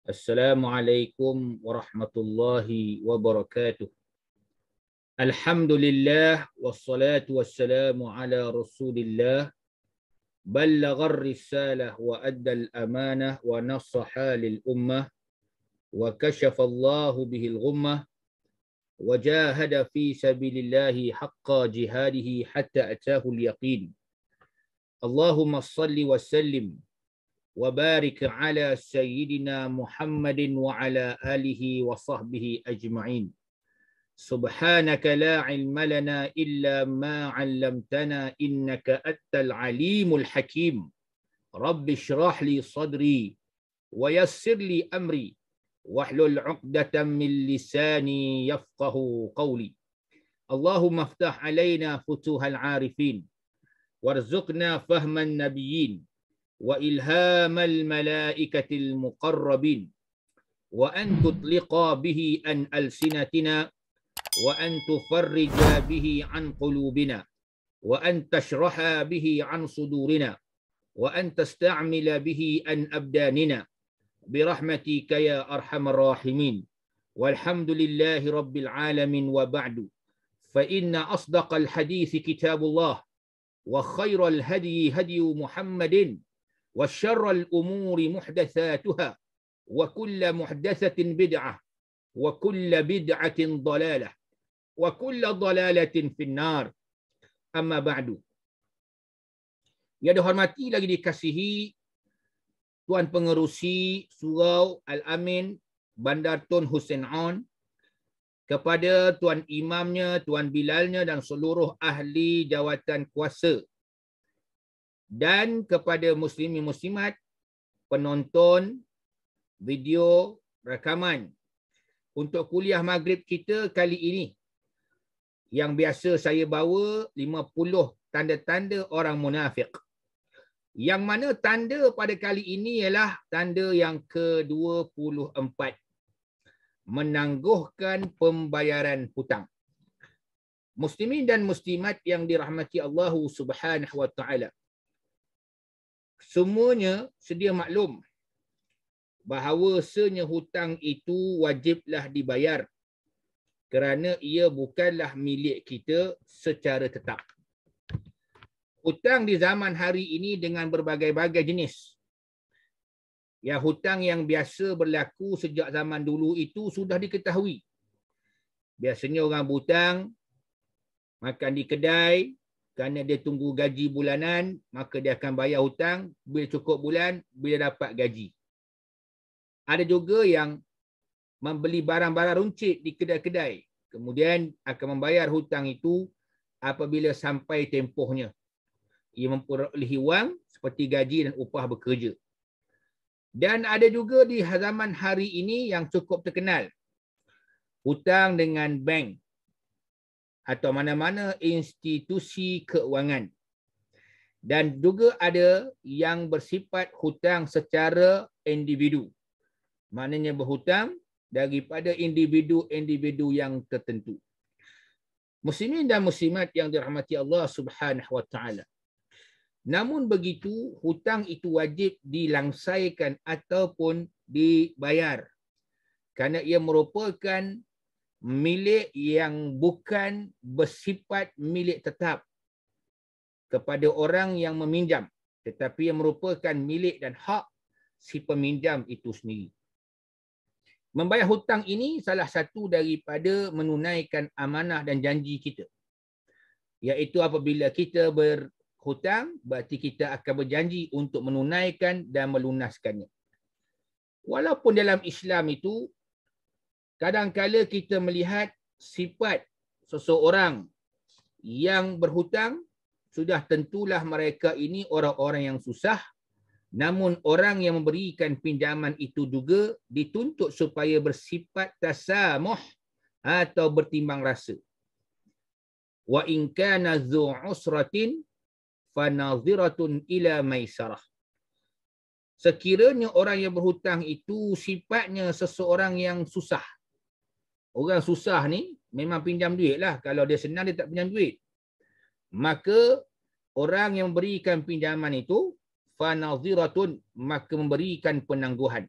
Assalamualaikum warahmatullahi wabarakatuh. Alhamdulillah wassalatu wassalamu ala Rasulillah ballaghar risalah wa addal amanah wa nasaha lil ummah wa kashafa Allahu bihil ghummah wa jahada fi sabilillahi haqqa jihadihi hatta atahu al-yaqin. Allahumma salli wa sallim وبارك على سيدنا محمد وعلى آله وصحبه أجمعين. سبحانك لا علم لنا إلا ما علمتنا إنك أنت العليم الحكيم. رب اشرح لي صدري ويسر لي أمري واحلل عقدة من لساني يفقه قولي. اللهم افتح علينا فتوح العارفين وارزقنا فهم النبيين وإلهام الملائكة المقربين وأن تطلق به عن ألسنتنا وأن تفرج به عن قلوبنا وأن تشرح به عن صدورنا وأن تستعمل به عن أبداننا برحمتك يا أرحم الراحمين. والحمد لله رب العالمين. وبعد فإن أصدق الحديث كتاب الله وخير الهدي هدي محمد وشر الأمور محدثاتها وكل محدثة بدعة وكل بدعة ضلالة وكل ضلالة في النار. أما بعد. Yang dihormati lagi dikasihi Tuan Pengerusi Surau Al-Amin Bandar Tun Hussein On, kepada Tuan Imamnya, Tuan Bilalnya dan seluruh ahli jawatan kuasa, dan kepada muslimin muslimat penonton video rakaman untuk kuliah maghrib kita kali ini, yang biasa saya bawa 50 tanda-tanda orang munafik. Yang mana tanda pada kali ini ialah tanda yang ke-24, menangguhkan pembayaran hutang. Muslimin dan muslimat yang dirahmati Allah Subhanahu wa taala, semuanya sedia maklum bahawasanya hutang itu wajiblah dibayar kerana ia bukanlah milik kita secara tetap. Hutang di zaman hari ini dengan berbagai-bagai jenis. Ya, hutang yang biasa berlaku sejak zaman dulu itu sudah diketahui. Biasanya orang berhutang makan di kedai, kerana dia tunggu gaji bulanan, maka dia akan bayar hutang bila cukup bulan, bila dapat gaji. Ada juga yang membeli barang-barang runcit di kedai-kedai, kemudian akan membayar hutang itu apabila sampai tempohnya. Ia memperolehi wang seperti gaji dan upah bekerja. Dan ada juga di zaman hari ini yang cukup terkenal, hutang dengan bank atau mana-mana institusi keuangan. Dan juga ada yang bersifat hutang secara individu. Maknanya berhutang daripada individu-individu yang tertentu. Muslimin dan muslimat yang dirahmati Allah Subhanahu wa taala. Namun begitu, hutang itu wajib dilangsaikan ataupun dibayar kerana ia merupakan milik yang bukan bersifat milik tetap kepada orang yang meminjam, tetapi yang merupakan milik dan hak si peminjam itu sendiri. Membayar hutang ini salah satu daripada menunaikan amanah dan janji kita, iaitu apabila kita berhutang, berarti kita akan berjanji untuk menunaikan dan melunaskannya. Walaupun dalam Islam itu kadang-kala kita melihat sifat seseorang yang berhutang, sudah tentulah mereka ini orang-orang yang susah. Namun orang yang memberikan pinjaman itu juga dituntut supaya bersifat tasamuh atau bertimbang rasa. Wa in kana dzu usratin fanadhiratun ila maisarah. Sekiranya orang yang berhutang itu sifatnya seseorang yang susah. Orang susah ni memang pinjam duit lah. Kalau dia senang, dia tak pinjam duit. Maka orang yang memberikan pinjaman itu fanadhiratun, maka memberikan penangguhan.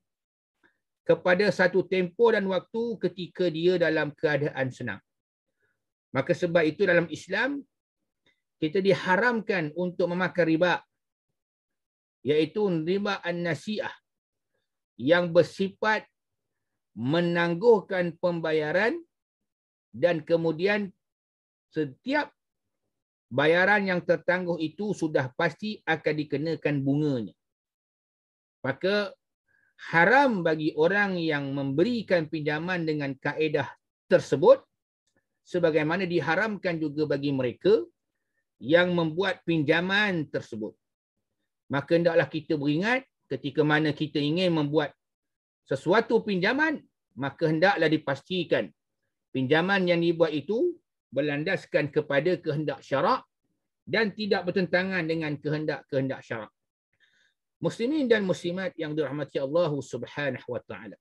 kepada satu tempoh dan waktu ketika dia dalam keadaan senang. Maka sebab itu dalam Islam, kita diharamkan untuk memakan riba, iaitu riba an-nasi'ah, yang bersifat menangguhkan pembayaran dan kemudian setiap bayaran yang tertangguh itu sudah pasti akan dikenakan bunganya. Maka haram bagi orang yang memberikan pinjaman dengan kaedah tersebut, sebagaimana diharamkan juga bagi mereka yang membuat pinjaman tersebut. Maka hendaklah kita beringat ketika mana kita ingin membuat sesuatu pinjaman, maka hendaklah dipastikan pinjaman yang dibuat itu berlandaskan kepada kehendak syarak dan tidak bertentangan dengan kehendak syarak. Muslimin dan muslimat yang dirahmati Allah Subhanahu wa taala.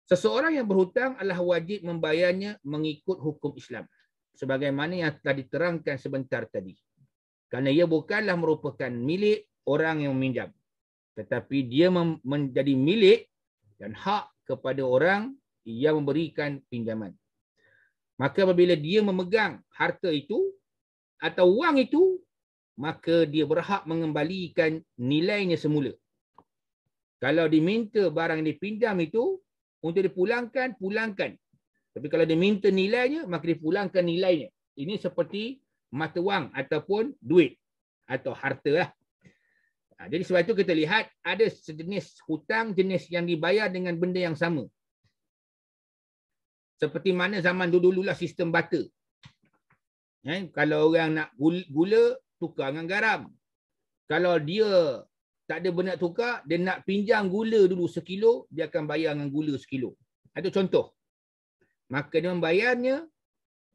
Seseorang yang berhutang adalah wajib membayarnya mengikut hukum Islam, sebagaimana yang telah diterangkan sebentar tadi. Kerana ia bukanlah merupakan milik orang yang meminjam, tetapi dia menjadi milik dan hak kepada orang yang memberikan pinjaman. Maka apabila dia memegang harta itu atau wang itu, maka dia berhak mengembalikan nilainya semula. Kalau diminta barang yang dipinjam itu untuk dipulangkan, pulangkan. Tapi kalau diminta nilainya, maka dipulangkan nilainya. Ini seperti mata wang ataupun duit atau harta lah. Jadi sebab itu kita lihat ada sejenis hutang jenis yang dibayar dengan benda yang sama. Seperti mana zaman dulu-dulu lah sistem barter. Kalau orang nak gula, tukar dengan garam. Kalau dia tak ada benda nak tukar, dia nak pinjam gula dulu 1 kilo, dia akan bayar dengan gula 1 kilo. Itu contoh. Maka dia membayarnya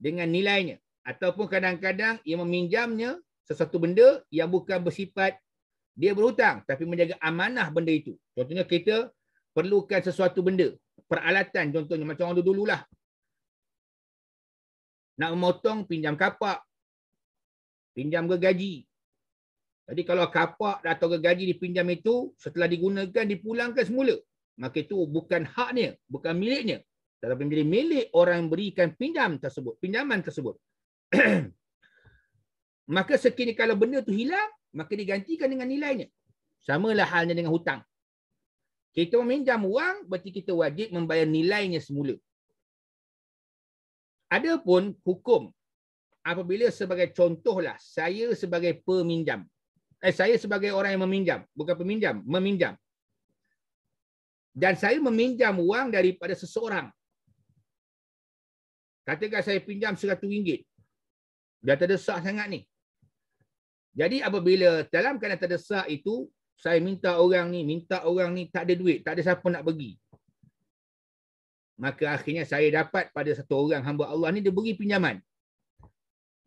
dengan nilainya. Ataupun kadang-kadang ia meminjamnya sesuatu benda yang bukan bersifat dia berhutang, tapi menjaga amanah benda itu. Contohnya kita perlukan sesuatu benda, peralatan contohnya macam orang dulu lah. Nak memotong, pinjam kapak, pinjam gergaji. Jadi kalau kapak atau gergaji dipinjam itu, setelah digunakan, dipulangkan semula. Maka itu bukan haknya, bukan miliknya. Tetapi menjadi milik orang yang berikan pinjaman tersebut. Maka sekiranya kalau benda itu hilang, maka digantikan dengan nilainya. Samalah halnya dengan hutang. Kita meminjam wang, berarti kita wajib membayar nilainya semula. Adapun hukum, apabila sebagai contohlah, saya sebagai peminjam. Saya sebagai orang yang meminjam, bukan peminjam, meminjam. Dan saya meminjam wang daripada seseorang. Katakan saya pinjam RM100. Dah terdesak sangat ni. Jadi apabila dalam keadaan terdesak itu, saya minta orang ni, tak ada duit, tak ada siapa nak bagi. Maka akhirnya saya dapat pada satu orang hamba Allah ni, dia beri pinjaman.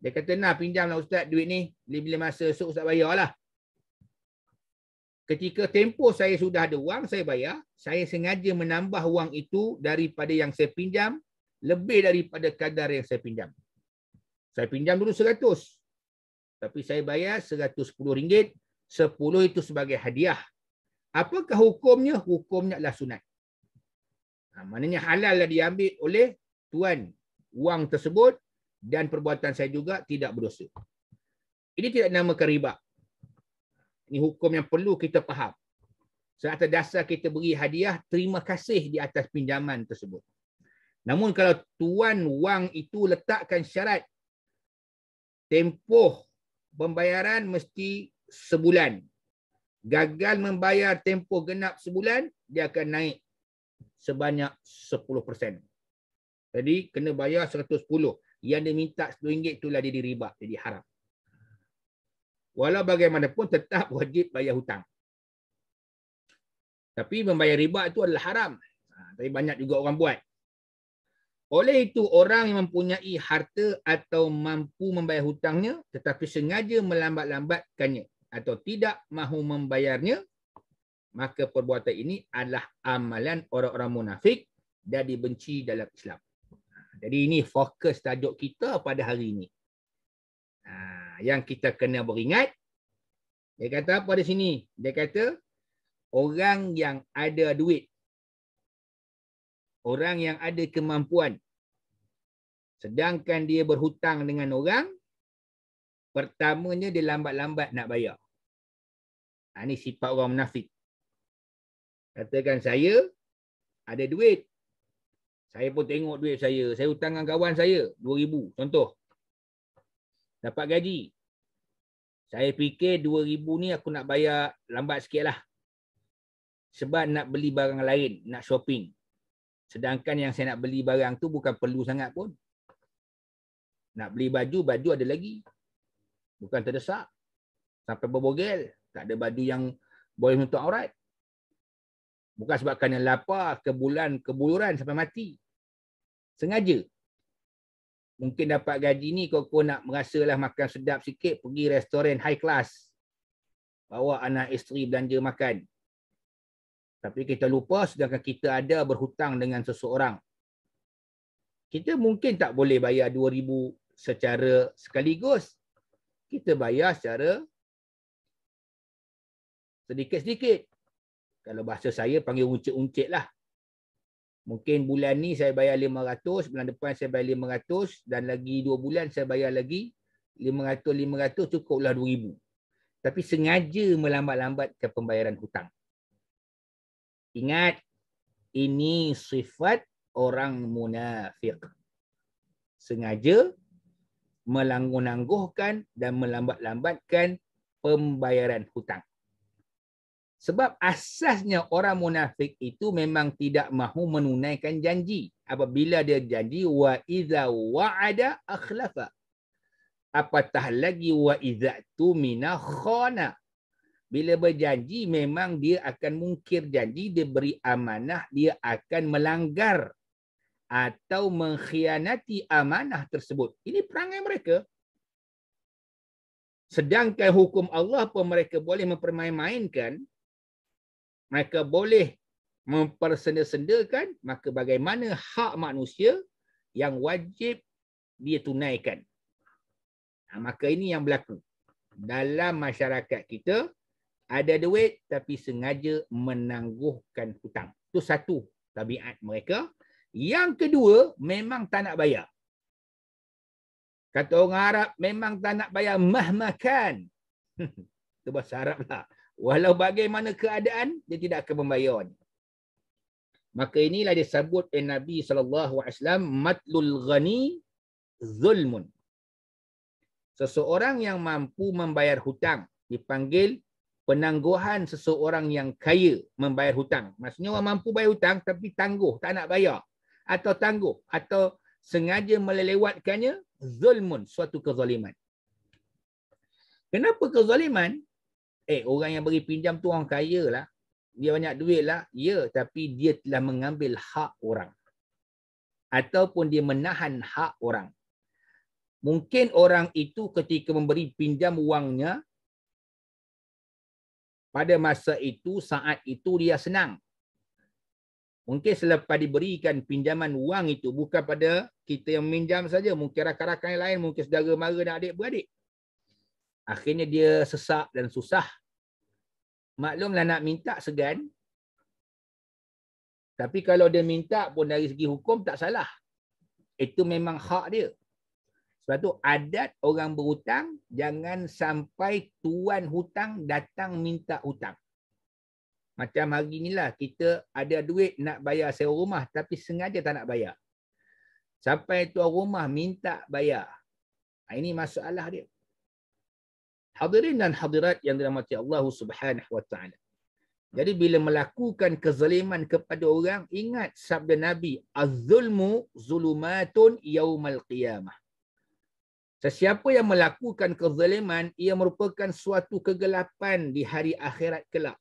Dia kata, nak pinjamlah Ustaz duit ni, bila masa esok Ustaz bayarlah. Ketika tempoh saya sudah ada wang, saya bayar, saya sengaja menambah wang itu daripada yang saya pinjam, lebih daripada kadar yang saya pinjam. Saya pinjam dulu 100. Tapi saya bayar RM110, 10 itu sebagai hadiah. Apakah hukumnya? Hukumnya adalah sunat. Maknanya halal lah diambil oleh tuan wang tersebut dan perbuatan saya juga tidak berdosa. Ini tidak dinamakan riba. Ini hukum yang perlu kita faham. Seatas dasar kita beri hadiah, terima kasih di atas pinjaman tersebut. Namun kalau tuan wang itu letakkan syarat, tempoh pembayaran mesti sebulan. Gagal membayar tempoh genap sebulan, dia akan naik sebanyak 10%. Jadi kena bayar 110. Yang dia minta RM10 itulah dia diriba, jadi haram. Walau bagaimanapun tetap wajib bayar hutang. Tapi membayar riba itu adalah haram. Tapi banyak juga orang buat. Oleh itu, orang yang mempunyai harta atau mampu membayar hutangnya tetapi sengaja melambat-lambatkannya atau tidak mahu membayarnya, maka perbuatan ini adalah amalan orang-orang munafik dan dibenci dalam Islam. Jadi ini fokus tajuk kita pada hari ini. Yang kita kena beringat, dia kata apa di sini? Dia kata, orang yang ada duit orang yang ada kemampuan. Sedangkan dia berhutang dengan orang, pertamanya dia lambat-lambat nak bayar. Ini sifat orang munafik. Katakan saya ada duit. Saya pun tengok duit saya. Saya hutang dengan kawan saya 2,000 contoh. Dapat gaji. Saya fikir 2,000 ni aku nak bayar lambat sikit lah. Sebab nak beli barang lain, nak shopping. Sedangkan yang saya nak beli barang tu bukan perlu sangat pun. Nak beli baju, baju ada lagi. Bukan terdesak. Sampai berbogel. Tak ada baju yang boleh menutup aurat. Bukan sebab kerana lapar, kebuluran sampai mati. Sengaja. Mungkin dapat gaji ni kau nak merasalah makan sedap sikit, pergi restoran high class. Bawa anak isteri belanja makan. Tapi kita lupa sedangkan kita ada berhutang dengan seseorang. Kita mungkin tak boleh bayar 2,000 secara sekaligus. Kita bayar secara sedikit-sedikit. Kalau bahasa saya panggil uncit-uncit lah. Mungkin bulan ni saya bayar 500, bulan depan saya bayar 500 dan lagi 2 bulan saya bayar lagi 500 cukuplah 2,000. Tapi sengaja melambat-lambatkan pembayaran hutang. Ingat, ini sifat orang munafik. Sengaja melangguh-langguhkan dan melambat-lambatkan pembayaran hutang. Sebab asasnya orang munafik itu memang tidak mahu menunaikan janji. Apabila dia janji, wa iza wa'ada akhlafa. Apatah lagi wa iza tumina khana. Bila berjanji memang dia akan mungkir janji, dia beri amanah, dia akan melanggar atau mengkhianati amanah tersebut. Ini perangai mereka. Sedangkan hukum Allah pun mereka boleh mempermain-mainkan, mereka boleh mempersenda-sendakan, maka bagaimana hak manusia yang wajib dia tunaikan. Maka ini yang berlaku. Dalam masyarakat kita, ada duit tapi sengaja menangguhkan hutang. Itu satu tabiat mereka. Yang kedua, memang tak nak bayar. Kata orang Arab, memang tak nak bayar mahmakan. Itu bahasa Arab lah. Walau bagaimana keadaan, dia tidak akan membayar. Maka inilah disebut oleh Nabi SAW, matlul ghani zulmun. Seseorang yang mampu membayar hutang dipanggil penangguhan seseorang yang kaya membayar hutang. Maksudnya orang mampu bayar hutang tapi tangguh, tak nak bayar. Atau tangguh, atau sengaja melewatkannya, zulmun, suatu kezaliman. Kenapa kezaliman? Orang yang beri pinjam tu orang kaya lah. Dia banyak duit lah. Ya, tapi dia telah mengambil hak orang. Ataupun dia menahan hak orang. Mungkin orang itu ketika memberi pinjam wangnya, pada masa itu, saat itu dia senang. Mungkin selepas diberikan pinjaman wang itu, bukan pada kita yang meminjam saja, mungkin rakan-rakan yang lain, mungkin saudara mara dan adik-beradik. Akhirnya dia sesak dan susah. Maklumlah nak minta segan. Tapi kalau dia minta pun dari segi hukum tak salah. Itu memang hak dia. Sebab tu adat orang berhutang, jangan sampai tuan hutang datang minta hutang. Macam hari inilah kita ada duit nak bayar sewa rumah tapi sengaja tak nak bayar. Sampai tuan rumah minta bayar. Ini masalah dia. Hadirin dan hadirat yang dirahmati Allah Subhanahu wa taala. Jadi bila melakukan kezaliman kepada orang, ingat sabda Nabi, az-zulmu zulumatun yaumal qiyamah. Sesiapa yang melakukan kezaliman, ia merupakan suatu kegelapan di hari akhirat kelak.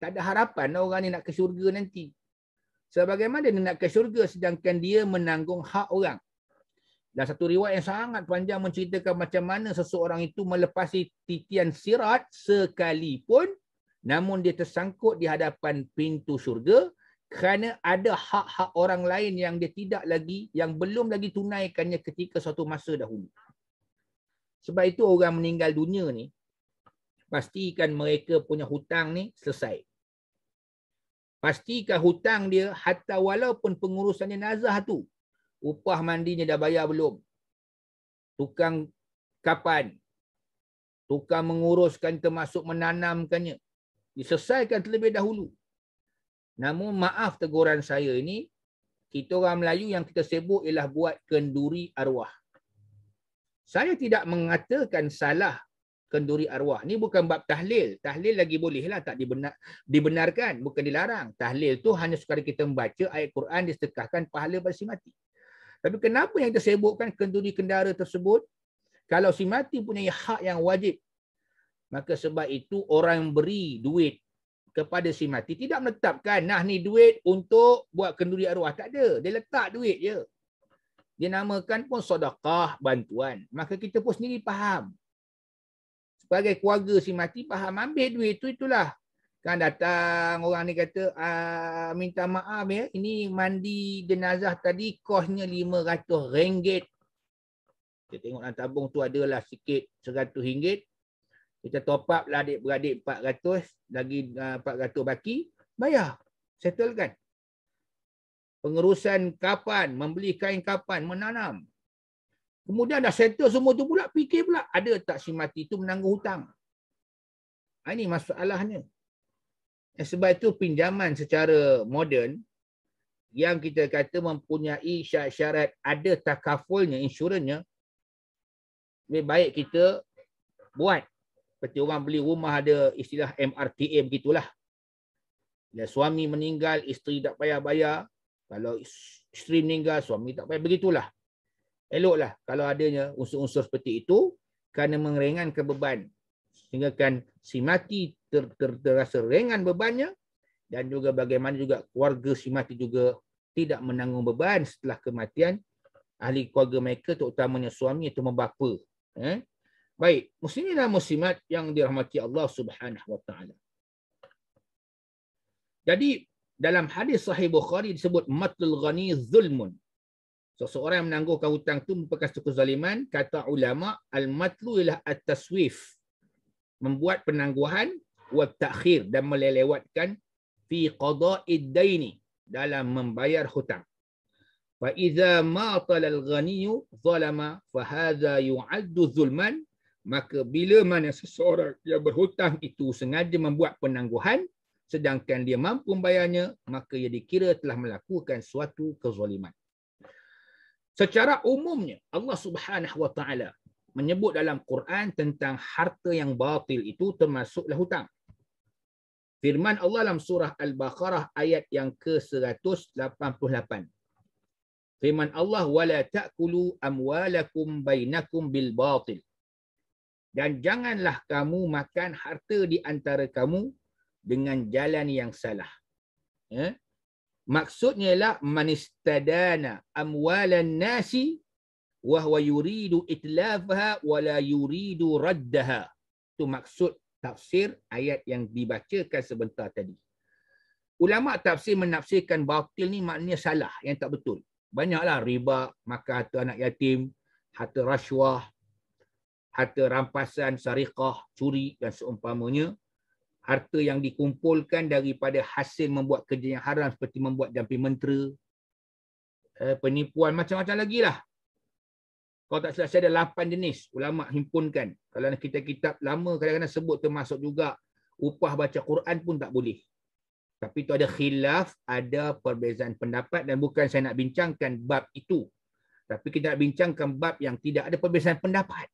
Tak ada harapan orang ni nak ke syurga nanti. Sebagaimana dia nak ke syurga sedangkan dia menanggung hak orang. Dan satu riwayat yang sangat panjang menceritakan macam mana seseorang itu melepasi titian sirat sekalipun, namun dia tersangkut di hadapan pintu syurga kerana ada hak-hak orang lain yang dia tidak lagi, yang belum lagi tunaikannya ketika suatu masa dahulu. Sebab itu orang meninggal dunia ni, pastikan mereka punya hutang ni selesai. pastikan hutang dia hatta walaupun pengurusan jenazah tu, upah mandinya dah bayar belum, tukang kapan, tukang menguruskan termasuk menanamkannya, diselesaikan terlebih dahulu. Namun maaf teguran saya ini, kita orang Melayu yang kita sibuk ialah buat kenduri arwah. Saya tidak mengatakan salah kenduri arwah. Ni bukan bab tahlil. Tahlil lagi bolehlah, tak dibenarkan, bukan dilarang. Tahlil tu hanya sekadar kita membaca ayat Quran disedekahkan pahala pada si mati. Tapi kenapa yang kita sibukkan kenduri kendara tersebut? Kalau si mati punya hak yang wajib, maka sebab itu orang yang beri duit kepada si mati tidak menetapkan, nah ni duit untuk buat kenduri arwah. Tak ada. Dia letak duit je. Dia namakan pun sedekah, bantuan. Maka kita pun sendiri faham. Sebagai keluarga si mati faham, ambil duit tu, itulah. Kan datang orang ni kata, minta maaf ya, ini mandi jenazah tadi kosnya RM500. Kita tengok dalam tabung tu adalah sikit RM100. Kita top up lah adik-beradik 400, lagi 400 baki, bayar, settlekan. Pengurusan kapan, membeli kain kapan, menanam. Kemudian dah settle semua tu pula, fikir pula, ada tak si mati tu menanggung hutang? Ini masalahnya. Sebab itu pinjaman secara moden, yang kita kata mempunyai syarat ada takafulnya, insurannya, lebih baik kita buat. Seperti orang beli rumah ada istilah MRTA begitulah. Bila suami meninggal, isteri tak payah bayar. Kalau isteri meninggal, suami tak payah, begitulah. Eloklah kalau adanya unsur-unsur seperti itu kerana meringankan beban. Sehingga kan si mati terasa ringan bebannya dan juga bagaimana juga keluarga si mati juga tidak menanggung beban setelah kematian ahli keluarga mereka, terutamanya suami atau membapa. Baik, muslimin dan muslimat yang dirahmati Allah Subhanahu wa taala. Jadi dalam hadis sahih Bukhari disebut matlul ghani zulmun. Seseorang yang menangguhkan hutang itu merupakan satu kezaliman. Kata ulama, al-matlu ialah at-taswif, membuat penangguhan wa ta'khir dan melewatkan fi qada'id daini, dalam membayar hutang. Fa idza matala al-ghaniyu zalama fa hadza yu'addu zulman. Maka bila mana seseorang yang berhutang itu sengaja membuat penangguhan sedangkan dia mampu membayarnya, maka ia dikira telah melakukan suatu kezaliman. Secara umumnya Allah Subhanahu wa taala menyebut dalam Quran tentang harta yang batil itu termasuklah hutang. Firman Allah dalam surah Al-Baqarah ayat yang ke-188. Firman Allah, wala ta'kulu amwalakum bainakum bil batil. Dan janganlah kamu makan harta di antara kamu dengan jalan yang salah. Maksudnya ialah manistadana amwalan nasi wa huwa yuridu itlafaha wa la yuridu raddaha. Itu maksud tafsir ayat yang dibacakan sebentar tadi. Ulama tafsir menafsirkan batil ni maknanya salah, yang tak betul. Banyaklah riba, makan harta anak yatim, harta rasuah, harta rampasan, sariqah, curi dan seumpamanya. Harta yang dikumpulkan daripada hasil membuat kerja yang haram seperti membuat jampi mentera, penipuan, macam-macam lagi lah. Kalau tak salah saya ada 8 jenis ulama himpunkan. Kalau kita kitab lama kadang-kadang sebut termasuk juga upah baca Quran pun tak boleh. Tapi itu ada khilaf, ada perbezaan pendapat dan bukan saya nak bincangkan bab itu. Tapi kita nak bincangkan bab yang tidak ada perbezaan pendapat,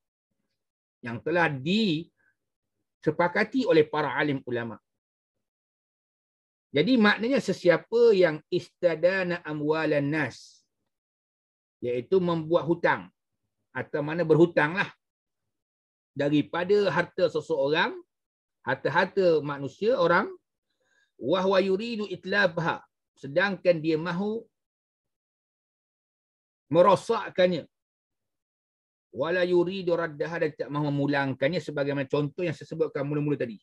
yang telah disepakati oleh para alim ulama. Jadi maknanya sesiapa yang istadana amwalan nas, iaitu membuat hutang atau mana berhutanglah daripada harta seseorang, harta-harta manusia orang, wa huwa yuridu itlafha, sedangkan dia mahu merosakkannya, wala yuridu raddaha, dan tak mahu memulangkannya, sebagaimana contoh yang saya sebutkan mula-mula tadi.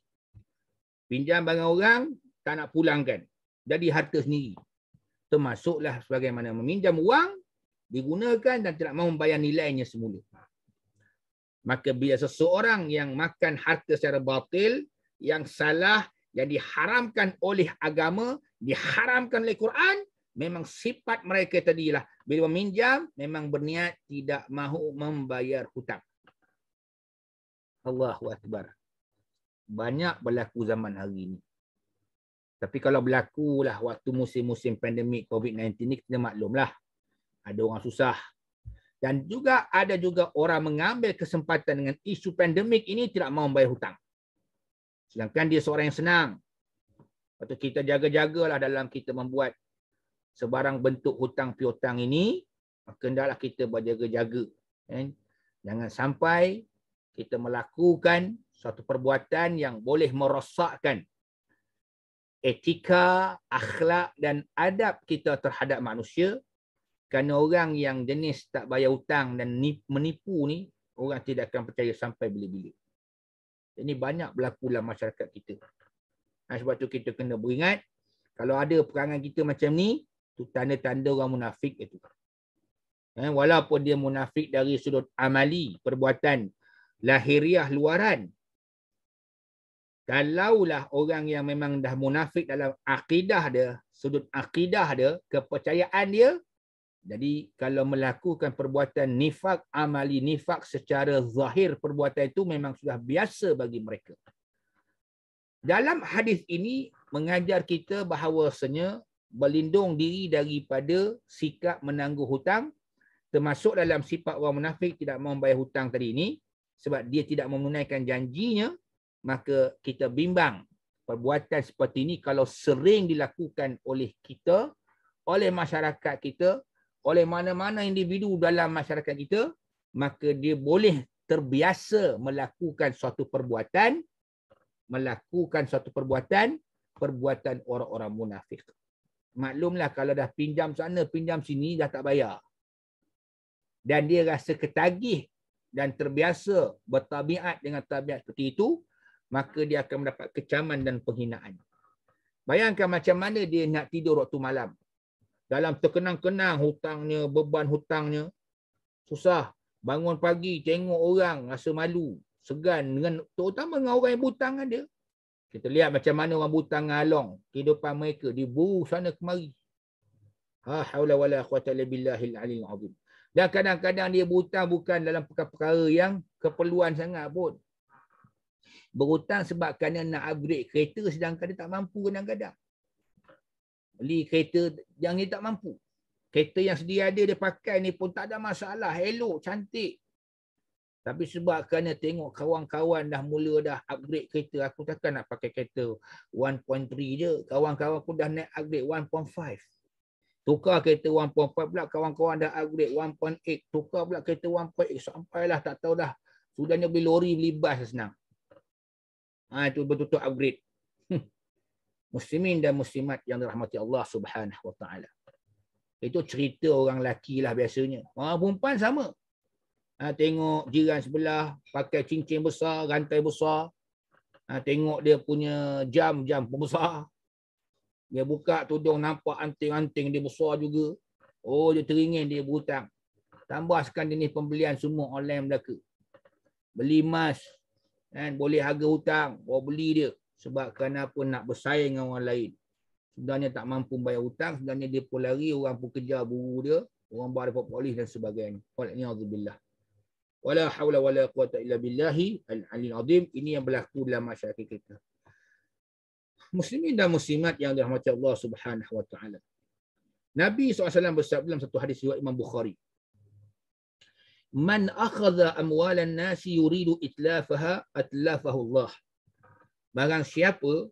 Pinjam barang orang, tak nak pulangkan, jadi harta sendiri. Termasuklah sebagaimana meminjam wang, digunakan dan tidak mahu membayar nilainya semula. Maka bila seseorang yang makan harta secara batil, yang salah, yang diharamkan oleh agama, diharamkan oleh Quran, memang sifat mereka tadilah bila meminjam memang berniat tidak mahu membayar hutang. Allahu Akbar. Banyak berlaku zaman hari ini. Tapi kalau berlakulah waktu musim-musim pandemik COVID-19 ni, kita maklumlah. Ada orang susah. Dan juga ada juga orang mengambil kesempatan dengan isu pandemik ini tidak mahu membayar hutang. Sedangkan dia seorang yang senang. Lepas tu kita jaga-jagalah dalam kita membuat sebarang bentuk hutang piutang ini, maka hendaklah kita berjaga-jaga. Jangan sampai kita melakukan suatu perbuatan yang boleh merosakkan etika, akhlak dan adab kita terhadap manusia. Kerana orang yang jenis tak bayar hutang dan menipu ni, orang tidak akan percaya sampai bila-bila. Ini banyak berlaku dalam masyarakat kita. Sebab tu kita kena beringat, kalau ada perangai kita macam ni, tu tanda-tanda orang munafik itu. Walaupun dia munafik dari sudut amali, perbuatan lahiriah luaran. Kalaulah orang yang memang dah munafik dalam akidah dia, sudut akidah dia, kepercayaan dia, jadi kalau melakukan perbuatan nifak amali, nifak secara zahir, perbuatan itu memang sudah biasa bagi mereka. Dalam hadis ini mengajar kita bahawasanya berlindung diri daripada sikap menangguh hutang, termasuk dalam sifat orang munafik tidak mahu membayar hutang tadi ini, sebab dia tidak menunaikan janjinya, maka kita bimbang perbuatan seperti ini kalau sering dilakukan oleh kita, oleh masyarakat kita, oleh mana-mana individu dalam masyarakat kita, maka dia boleh terbiasa melakukan suatu perbuatan, perbuatan orang-orang munafik. Maklumlah kalau dah pinjam sana, pinjam sini, dah tak bayar. Dan dia rasa ketagih dan terbiasa bertabiat dengan tabiat seperti itu, maka dia akan mendapat kecaman dan penghinaan. Bayangkan macam mana dia nak tidur waktu malam. Dalam terkenang-kenang hutangnya, beban hutangnya, susah. Bangun pagi, tengok orang, rasa malu, segan, dengan terutama dengan orang yang berhutang dia. Kita lihat macam mana orang berhutang ngalong kehidupan mereka, diburu sana kemari. Ha haula wala quwata illa billahil aliyil azim. Dan kadang-kadang dia berhutang bukan dalam perkara-perkara yang keperluan sangat pun. Berhutang sebab kerana nak upgrade kereta sedangkan dia tak mampu kadang-kadang. Beli kereta yang dia tak mampu. Kereta yang sedia ada dia pakai ni pun tak ada masalah. Elok, cantik. Tapi sebab kerana tengok kawan-kawan dah mula dah upgrade kereta, aku takkan nak pakai kereta 1.3 je. Kawan-kawan aku dah naik upgrade 1.5. Tukar kereta 1.5 pula, kawan-kawan dah upgrade 1.8. Tukar pula kereta 1.8. Sampailah tak tahu dah. Sudahnya beli lori, beli bas senang. Itu betul-betul upgrade. Muslimin dan muslimat yang dirahmati Allah Subhanahu wa taala. Itu cerita orang lelaki lah biasanya. Perempuan sama. Tengok jiran sebelah pakai cincin besar, rantai besar. Tengok dia punya jam pun besar. Dia buka tudung nampak anting-anting dia besar juga. Oh, dia teringin, dia berhutang. Tambahkan jenis pembelian semua online belaka. Beli emas, kan, boleh harga hutang, bawa beli dia. Sebab kerana apa, nak bersaing dengan orang lain. Sebenarnya tak mampu bayar hutang, sebenarnya dia pun lari, orang pun kejar buru dia, orang bawa report polis dan sebagainya. Wal'iyadzubillah. Wala hawla wala quwata illa billahi al-aliyil azim. Ini yang berlaku dalam masyarakat kita. Muslimin dan muslimat yang dirahmati Allah Subhanahu wa taala. Nabi SAW bersabda dalam satu hadis riwayat Imam Bukhari. Man akhadha amwalan nasi yuridu itlafaha atlafahu Allah. Barang siapa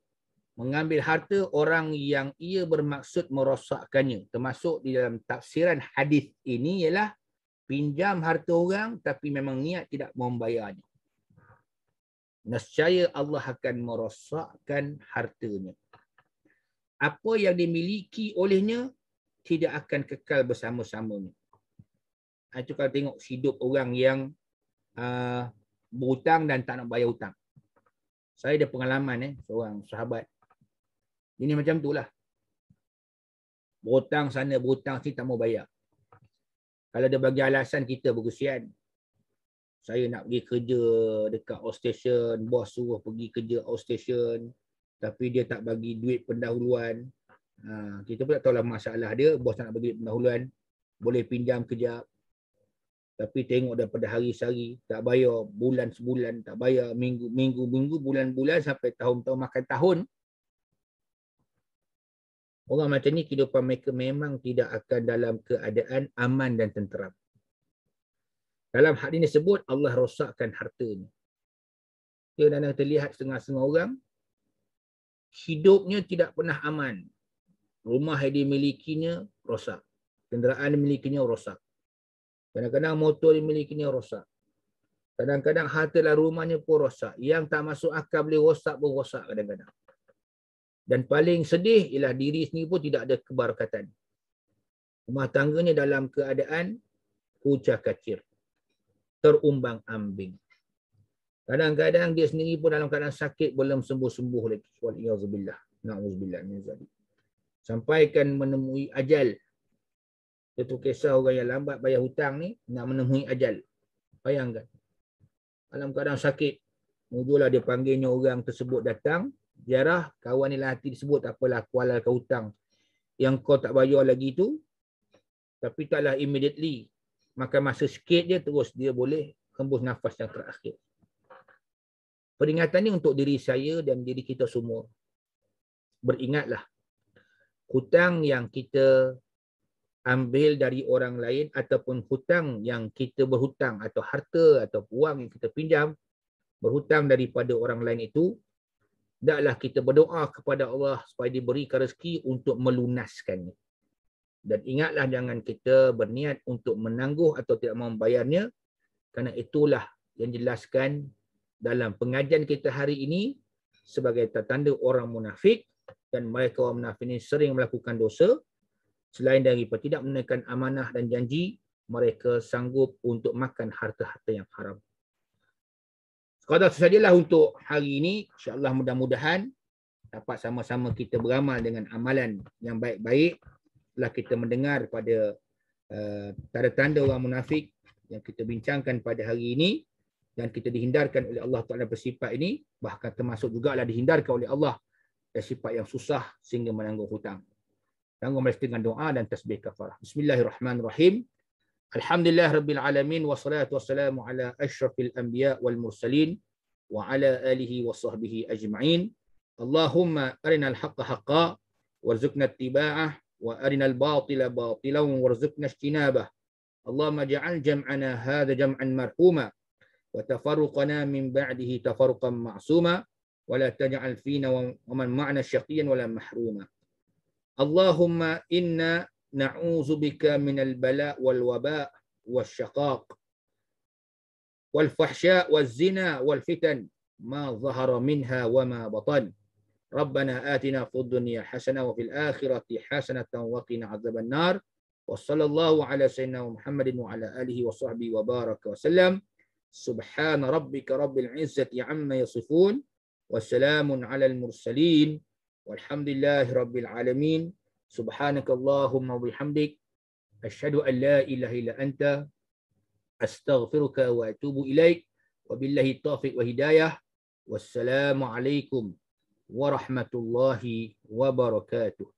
mengambil harta orang yang ia bermaksud merosakkannya. Termasuk di dalam tafsiran hadis ini ialah pinjam harta orang tapi memang niat tidak membayarnya. Nescaya Allah akan merosakkan hartanya. Apa yang dimiliki olehnya tidak akan kekal bersama-samanya. Itu kalau tengok hidup orang yang berhutang dan tak nak bayar hutang. Saya ada pengalaman seorang sahabat. Ini macam itulah. Berhutang sana, berhutang sini, tak mau bayar. Kalau dia bagi alasan, kita berkesian. Saya nak pergi kerja dekat outstation, bos suruh pergi kerja outstation, tapi dia tak bagi duit pendahuluan. Kita pun tak tahulah masalah dia. Bos nak bagi pendahuluan, boleh pinjam kejap. Tapi tengok daripada hari sehari, tak bayar, bulan sebulan, tak bayar, minggu, bulan-bulan, sampai tahun-tahun makan tahun. Orang macam ni kehidupan mereka memang tidak akan dalam keadaan aman dan tenteram. Dalam hadis ini sebut Allah rosakkan hartanya. Dan kita lihat setengah-setengah orang, hidupnya tidak pernah aman. Rumah yang dimilikinya rosak. Kenderaan dimilikinya rosak. Kadang-kadang motor dimilikinya rosak. Kadang-kadang harta dalam rumahnya pun rosak. Yang tak masuk akal boleh rosak pun rosak kadang-kadang. Dan paling sedih ialah diri sendiri pun tidak ada kebarakatan. Rumah tangganya dalam keadaan kucak-kacir. Terumbang-ambing. Kadang-kadang dia sendiri pun dalam keadaan sakit belum sembuh-sembuh lagi. Wal'iyazubillah. Na'udzubillah min zalik. Sampaikan menemui ajal. Itu kisah orang yang lambat bayar hutang ni nak menemui ajal. Bayangkan. Dalam keadaan sakit. Mujurlah dia panggilnya orang tersebut datang. Ziarah kawan ni hati disebut tak apalah aku halalkan hutang. Yang kau tak bayar lagi tu. Tapi taklah immediately. Makan masa sikit je terus dia boleh hembus nafas yang terakhir. Peringatan ni untuk diri saya dan diri kita semua. Beringatlah. Hutang yang kita ambil dari orang lain ataupun hutang yang kita berhutang atau harta atau wang yang kita pinjam berhutang daripada orang lain itu, hendaklah kita berdoa kepada Allah supaya diberikan rezeki untuk melunaskannya. Dan ingatlah jangan kita berniat untuk menangguh atau tidak mahu membayarnya, kerana itulah yang dijelaskan dalam pengajian kita hari ini sebagai tanda orang munafik, dan mereka orang munafik ini sering melakukan dosa. Selain daripada tidak menunaikan amanah dan janji, mereka sanggup untuk makan harta-harta yang haram. Sekadar itu sajalah untuk hari ini. InsyaAllah mudah-mudahan dapat sama-sama kita beramal dengan amalan yang baik-baik. Setelah kita mendengar pada tanda-tanda orang munafik yang kita bincangkan pada hari ini, dan kita dihindarkan oleh Allah Ta'ala bersifat ini, bahkan termasuk juga dihindarkan oleh Allah dari sifat yang susah sehingga menanggung hutang. Tanggung mesti dengan doa dan tasbih kafarah. Bismillahirrahmanirrahim. Alhamdulillah Rabbil Alamin. Wassalatu wassalamu ala ashrafil anbiya wal mursalin. Wa ala alihi wa sahbihi ajma'in. Allahumma arinal haqqa haqqa. Warzuqna ittiba'ah. Wa arinal batila batilan. Warzuqna ijtinabah. Allahumma ja'al jam'ana hadha jam'an marhuma. Wa tafarruqana min ba'dihi tafarruqan ma'suma. Wa la taj'al fina wa man ma'na syaqiyan wa la mahruma. Allahumma inna na'udzu bika minal bala' wal waba' wasyaqaq wal fahsya' waz zina wal fitan ma dhahara minha wa ma batan. Rabbana atina fid dunya hasanah wa fil akhirati hasanatan wa qina adzaban nar. Wa sallallahu ala sayyidina Muhammadin wa ala alihi wa sahbihi wa baraka wa sallam. Subhana rabbika rabbil izzati amma yasifun. Wassalamun ala al mursalin. Walhamdulillahi rabbil alamin. Subhanakallahumma bihamdik. Asyhadu an la ilaha illa anta. Astaghfiruka wa atubu ilaik. Wabillahi taufiq wa hidayah. Wassalamu alaikum warahmatullahi wabarakatuh.